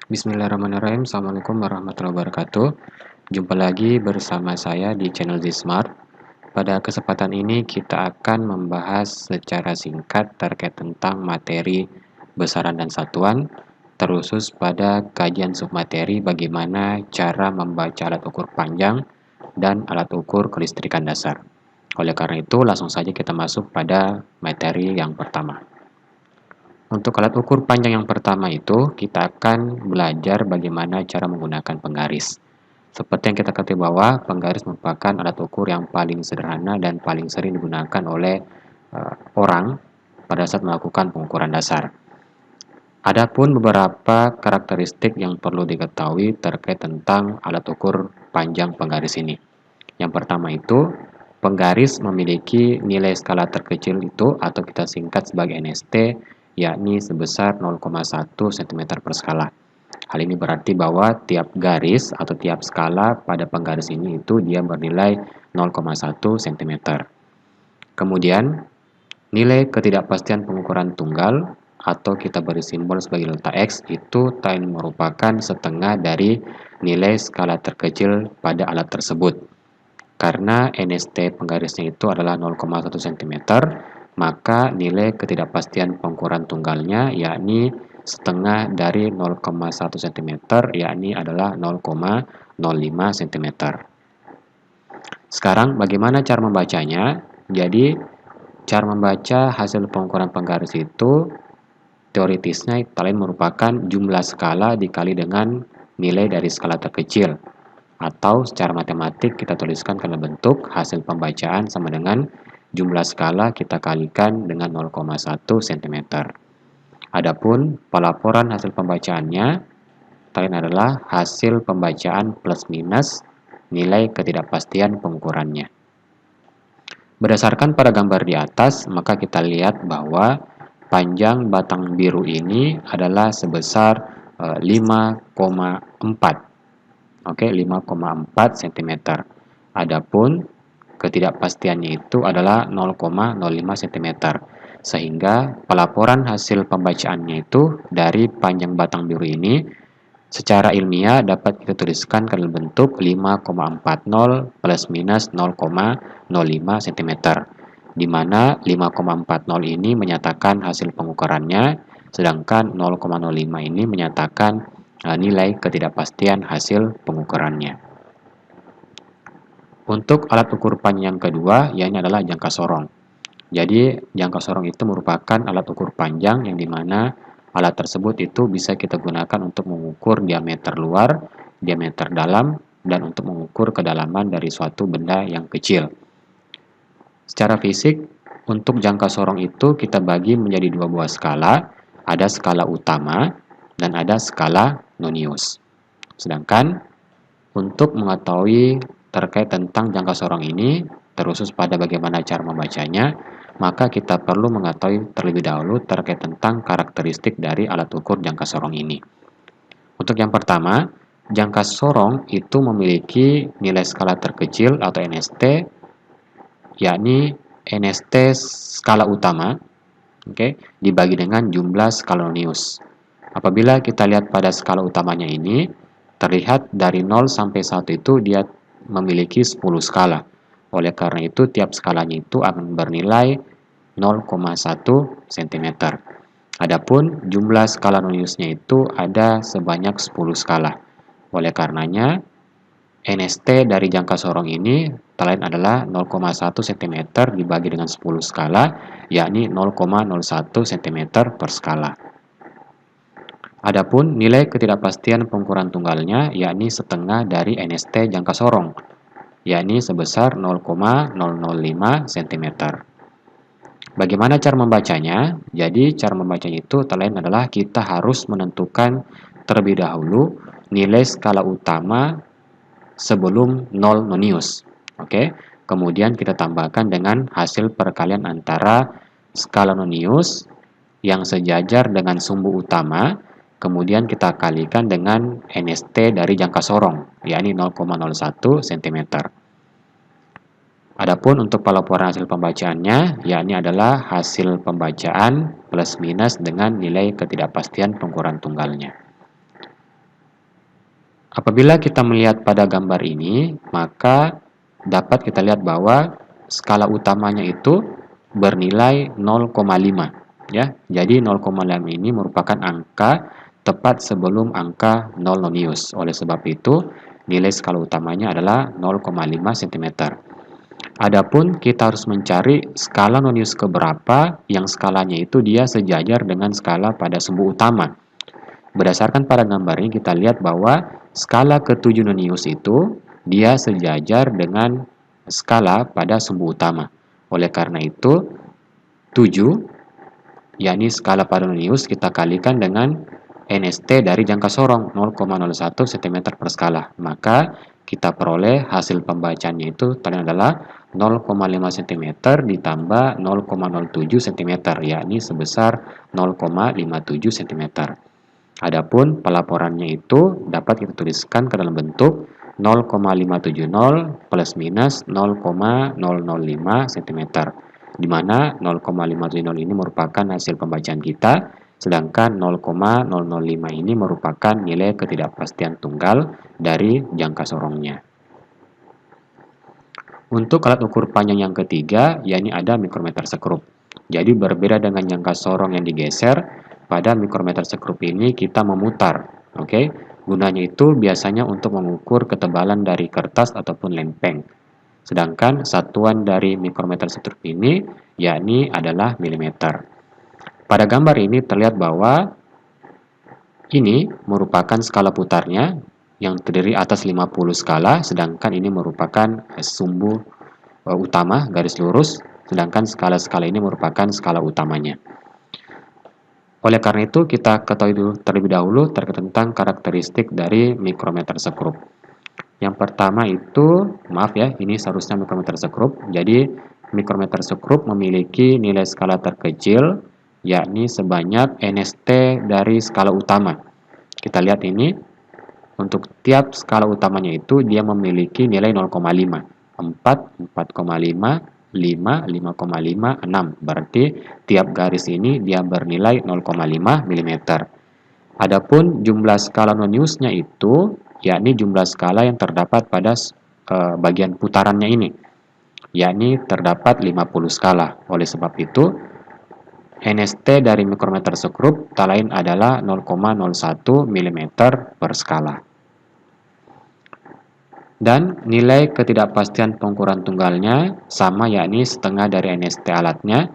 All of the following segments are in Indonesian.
Bismillahirrahmanirrahim. Assalamualaikum warahmatullahi wabarakatuh. Jumpa lagi bersama saya di channel Zsmart. Pada kesempatan ini kita akan membahas secara singkat terkait tentang materi besaran dan satuan, terusus pada kajian submateri bagaimana cara membaca alat ukur panjang dan alat ukur kelistrikan dasar. Oleh karena itu, langsung saja kita masuk pada materi yang pertama. Untuk alat ukur panjang yang pertama itu, kita akan belajar bagaimana cara menggunakan penggaris. Seperti yang kita ketahui bahwa penggaris merupakan alat ukur yang paling sederhana dan paling sering digunakan oleh orang pada saat melakukan pengukuran dasar. Adapun beberapa karakteristik yang perlu diketahui terkait tentang alat ukur panjang penggaris ini. Yang pertama itu, penggaris memiliki nilai skala terkecil itu atau kita singkat sebagai NST, yakni sebesar 0,1 cm per skala. Hal ini berarti bahwa tiap garis atau tiap skala pada penggaris ini itu dia bernilai 0,1 cm. Kemudian, nilai ketidakpastian pengukuran tunggal atau kita beri simbol sebagai delta X itu merupakan setengah dari nilai skala terkecil pada alat tersebut. Karena NST penggarisnya itu adalah 0,1 cm, maka nilai ketidakpastian pengukuran tunggalnya yakni setengah dari 0,1 cm, yakni adalah 0,05 cm. Sekarang bagaimana cara membacanya? Jadi, cara membaca hasil pengukuran penggaris itu teoritisnya merupakan jumlah skala dikali dengan nilai dari skala terkecil. Atau secara matematik kita tuliskan dalam bentuk hasil pembacaan sama dengan jumlah skala kita kalikan dengan 0,1 cm. Adapun pelaporan hasil pembacaannya adalah hasil pembacaan plus minus nilai ketidakpastian pengukurannya. Berdasarkan pada gambar di atas, maka kita lihat bahwa panjang batang biru ini adalah sebesar 5,4. Oke, 5,4 cm. Adapun ketidakpastiannya itu adalah 0,05 cm. Sehingga pelaporan hasil pembacaannya itu dari panjang batang biru ini secara ilmiah dapat kita tuliskan ke dalam bentuk 5,40 plus minus 0,05 cm. Di mana 5,40 ini menyatakan hasil pengukurannya, sedangkan 0,05 ini menyatakan nilai ketidakpastian hasil pengukurannya. Untuk alat ukur panjang yang kedua, yakni adalah jangka sorong. Jadi, jangka sorong itu merupakan alat ukur panjang yang dimana alat tersebut itu bisa kita gunakan untuk mengukur diameter luar, diameter dalam, dan untuk mengukur kedalaman dari suatu benda yang kecil. Secara fisik, untuk jangka sorong itu kita bagi menjadi dua buah skala, ada skala utama dan ada skala nonius. Sedangkan untuk mengetahui terkait tentang jangka sorong ini, terusus pada bagaimana cara membacanya, maka kita perlu mengetahui terlebih dahulu terkait tentang karakteristik dari alat ukur jangka sorong ini. Untuk yang pertama, jangka sorong itu memiliki nilai skala terkecil atau NST, yakni NST skala utama, dibagi dengan jumlah skala nonius. Apabila kita lihat pada skala utamanya ini, terlihat dari 0 sampai 1 itu dia memiliki 10 skala. Oleh karena itu, tiap skalanya itu akan bernilai 0,1 cm. Adapun jumlah skala noniusnya itu ada sebanyak 10 skala. Oleh karenanya, NST dari jangka sorong ini adalah 0,1 cm dibagi dengan 10 skala, yakni 0,01 cm per skala. Adapun nilai ketidakpastian pengukuran tunggalnya yakni setengah dari NST jangka sorong, yakni sebesar 0,005 cm. Bagaimana cara membacanya? Jadi cara membacanya itu adalah kita harus menentukan terlebih dahulu nilai skala utama sebelum 0 nonius. Kemudian kita tambahkan dengan hasil perkalian antara skala nonius yang sejajar dengan sumbu utama, kemudian kita kalikan dengan NST dari jangka sorong, yakni 0,01 cm. Adapun untuk pelaporan hasil pembacaannya, yakni adalah hasil pembacaan plus minus dengan nilai ketidakpastian pengukuran tunggalnya. Apabila kita melihat pada gambar ini, maka dapat kita lihat bahwa skala utamanya itu bernilai 0,5 ya. Jadi 0,5 ini merupakan angka tepat sebelum angka 0 nonius. Oleh sebab itu, nilai skala utamanya adalah 0,5 cm. Adapun kita harus mencari skala nonius keberapa yang skalanya itu dia sejajar dengan skala pada sumbu utama. Berdasarkan pada gambar ini kita lihat bahwa skala ke-7 nonius itu dia sejajar dengan skala pada sumbu utama. Oleh karena itu 7 yakni skala pada nonius kita kalikan dengan NST dari jangka sorong 0,01 cm per skala. Maka kita peroleh hasil pembacaannya itu tadi adalah 0,5 cm ditambah 0,07 cm yakni sebesar 0,57 cm. Adapun pelaporannya itu dapat kita tuliskan ke dalam bentuk 0,570 plus minus 0,005 cm, di mana 0,570 ini merupakan hasil pembacaan kita, sedangkan 0,005 ini merupakan nilai ketidakpastian tunggal dari jangka sorongnya. Untuk alat ukur panjang yang ketiga, yakni ada mikrometer sekrup. Jadi berbeda dengan jangka sorong yang digeser, pada mikrometer sekrup ini kita memutar. Oke, gunanya itu biasanya untuk mengukur ketebalan dari kertas ataupun lempeng. Sedangkan satuan dari mikrometer sekrup ini yakni adalah milimeter. Pada gambar ini terlihat bahwa ini merupakan skala putarnya yang terdiri atas 50 skala, sedangkan ini merupakan sumbu utama garis lurus, sedangkan skala-skala ini merupakan skala utamanya. Oleh karena itu, kita ketahui dulu terlebih dahulu terkait tentang karakteristik dari mikrometer sekrup. Yang pertama itu, maaf ya, ini seharusnya mikrometer sekrup. Jadi, mikrometer sekrup memiliki nilai skala terkecil, yakni sebanyak NST dari skala utama. Kita lihat ini, untuk tiap skala utamanya itu dia memiliki nilai 0,5, 4, 4,5, 5, 5,5, 6. Berarti tiap garis ini dia bernilai 0,5 mm. Adapun jumlah skala noniusnya itu yakni jumlah skala yang terdapat pada bagian putarannya ini, yakni terdapat 50 skala. Oleh sebab itu NST dari mikrometer sekrup tak lain adalah 0,01 mm per skala. Dan nilai ketidakpastian pengukuran tunggalnya sama, yakni setengah dari NST alatnya,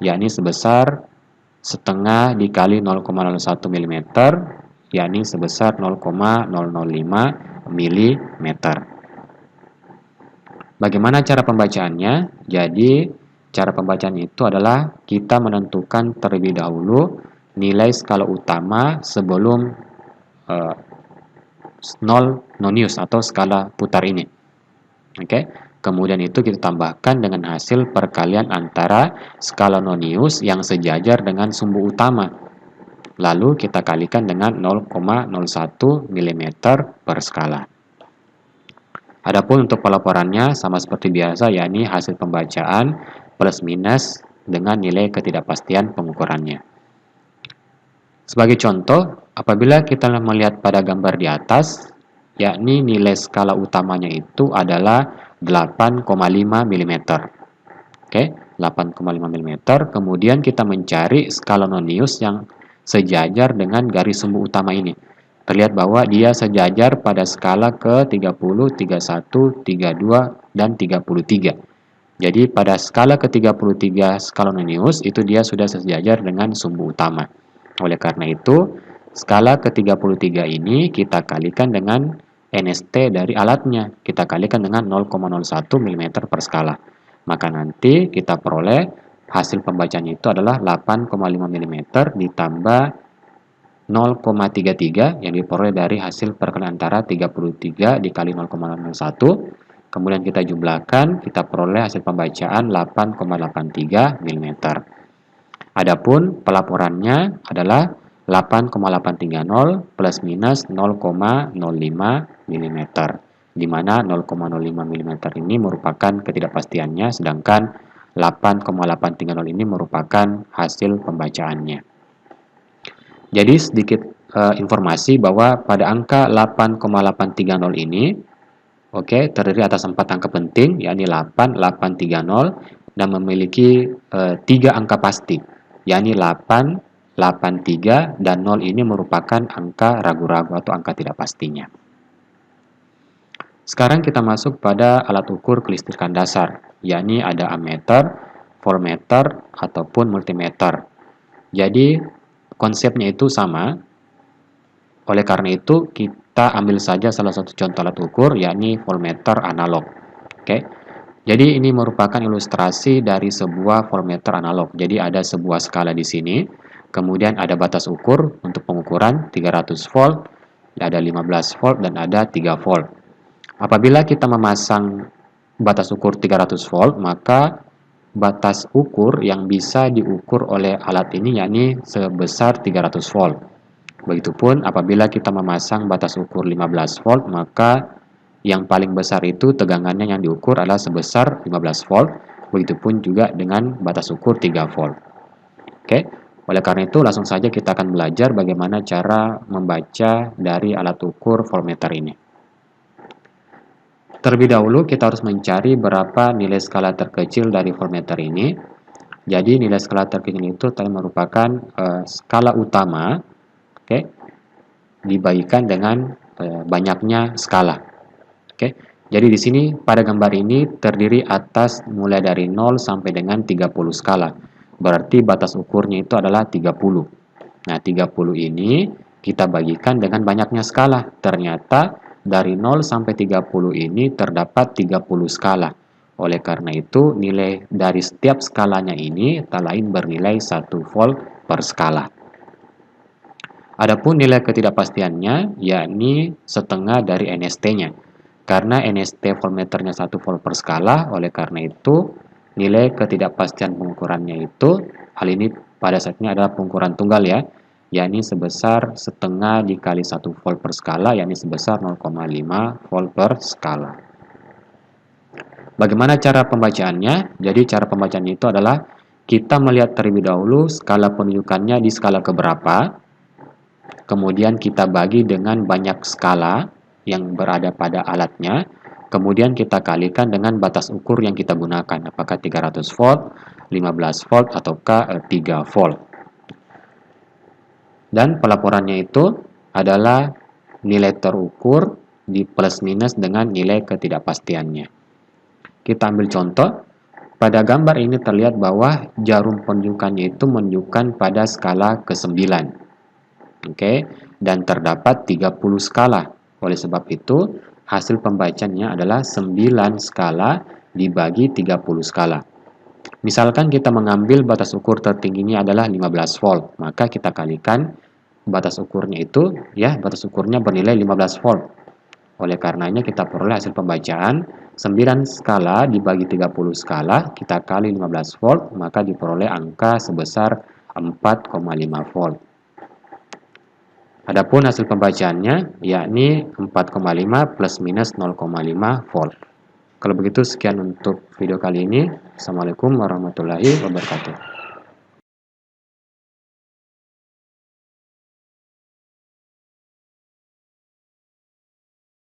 yakni sebesar setengah dikali 0,01 mm, yakni sebesar 0,005 mm. Bagaimana cara pembacaannya? Jadi cara pembacaan itu adalah kita menentukan terlebih dahulu nilai skala utama sebelum 0 nonius atau skala putar ini. Oke. Kemudian itu kita tambahkan dengan hasil perkalian antara skala nonius yang sejajar dengan sumbu utama. Lalu kita kalikan dengan 0,01 mm per skala. Adapun untuk pelaporannya sama seperti biasa, yakni hasil pembacaan plus minus dengan nilai ketidakpastian pengukurannya. Sebagai contoh, apabila kita melihat pada gambar di atas, yakni nilai skala utamanya itu adalah 8,5 mm. Oke, 8,5 mm. Kemudian kita mencari skala nonius yang sejajar dengan garis sumbu utama ini. Terlihat bahwa dia sejajar pada skala ke-30, 31, 32, dan 33. Jadi pada skala ke-33 skala nonius itu dia sudah sejajar dengan sumbu utama. Oleh karena itu, skala ke-33 ini kita kalikan dengan NST dari alatnya. Kita kalikan dengan 0,01 mm per skala. Maka nanti kita peroleh hasil pembacaan itu adalah 8,5 mm ditambah 0,33 yang diperoleh dari hasil perkalian antara 33 dikali 0,01. Kemudian kita jumlahkan, kita peroleh hasil pembacaan 8,83 mm. Adapun pelaporannya adalah 8,830 plus minus 0,05 mm, di mana 0,05 mm ini merupakan ketidakpastiannya, sedangkan 8,830 ini merupakan hasil pembacaannya. Jadi sedikit informasi bahwa pada angka 8,830 ini, oke, terdiri atas 4 angka penting, yakni 8, 830, dan memiliki 3 angka pasti, yakni 8, 83, dan 0 ini merupakan angka ragu-ragu atau angka tidak pastinya. Sekarang kita masuk pada alat ukur kelistrikan dasar, yakni ada ammeter, voltmeter, ataupun multimeter. Jadi konsepnya itu sama. Oleh karena itu kita ambil saja salah satu contoh alat ukur, yakni voltmeter analog. Oke. Jadi ini merupakan ilustrasi dari sebuah voltmeter analog. Jadi ada sebuah skala di sini, kemudian ada batas ukur untuk pengukuran 300 volt, ada 15 volt, dan ada 3 volt. Apabila kita memasang batas ukur 300 volt, maka batas ukur yang bisa diukur oleh alat ini yakni sebesar 300 volt. Begitupun apabila kita memasang batas ukur 15 volt, maka yang paling besar itu tegangannya yang diukur adalah sebesar 15 volt. Begitupun juga dengan batas ukur 3 volt. Oke. Oleh karena itu langsung saja kita akan belajar bagaimana cara membaca dari alat ukur voltmeter ini. Terlebih dahulu kita harus mencari berapa nilai skala terkecil dari voltmeter ini. Jadi nilai skala terkecil itu merupakan skala utama, oke, dibagikan dengan banyaknya skala. Oke. Jadi di sini pada gambar ini terdiri atas mulai dari 0 sampai dengan 30 skala. Berarti batas ukurnya itu adalah 30. Nah, 30 ini kita bagikan dengan banyaknya skala. Ternyata dari 0 sampai 30 ini terdapat 30 skala. Oleh karena itu, nilai dari setiap skalanya ini tak lain bernilai 1 volt per skala. Adapun nilai ketidakpastiannya, yakni setengah dari NST-nya. Karena NST voltmeternya 1 volt per skala, oleh karena itu, nilai ketidakpastian pengukurannya itu, hal ini pada saat ini adalah pengukuran tunggal ya, yakni sebesar setengah dikali 1 volt per skala, yakni sebesar 0,5 volt per skala. Bagaimana cara pembacaannya? Jadi cara pembacaannya itu adalah kita melihat terlebih dahulu skala penunjukannya di skala keberapa, kemudian kita bagi dengan banyak skala yang berada pada alatnya, kemudian kita kalikan dengan batas ukur yang kita gunakan, apakah 300 volt, 15 volt, ataukah 3 volt. Dan pelaporannya itu adalah nilai terukur di plus minus dengan nilai ketidakpastiannya. Kita ambil contoh. Pada gambar ini terlihat bahwa jarum penunjukannya itu menunjukkan pada skala ke-9. Oke, dan terdapat 30 skala. Oleh sebab itu, hasil pembacaannya adalah 9 skala dibagi 30 skala. Misalkan kita mengambil batas ukur tertingginya adalah 15 volt, maka kita kalikan batas ukurnya itu, ya, batas ukurnya bernilai 15 volt. Oleh karenanya kita peroleh hasil pembacaan 9 skala dibagi 30 skala, kita kali 15 volt, maka diperoleh angka sebesar 4,5 volt. Adapun hasil pembacaannya yakni 4,5 plus minus 0,5 volt. Kalau begitu sekian untuk video kali ini. Assalamualaikum warahmatullahi wabarakatuh.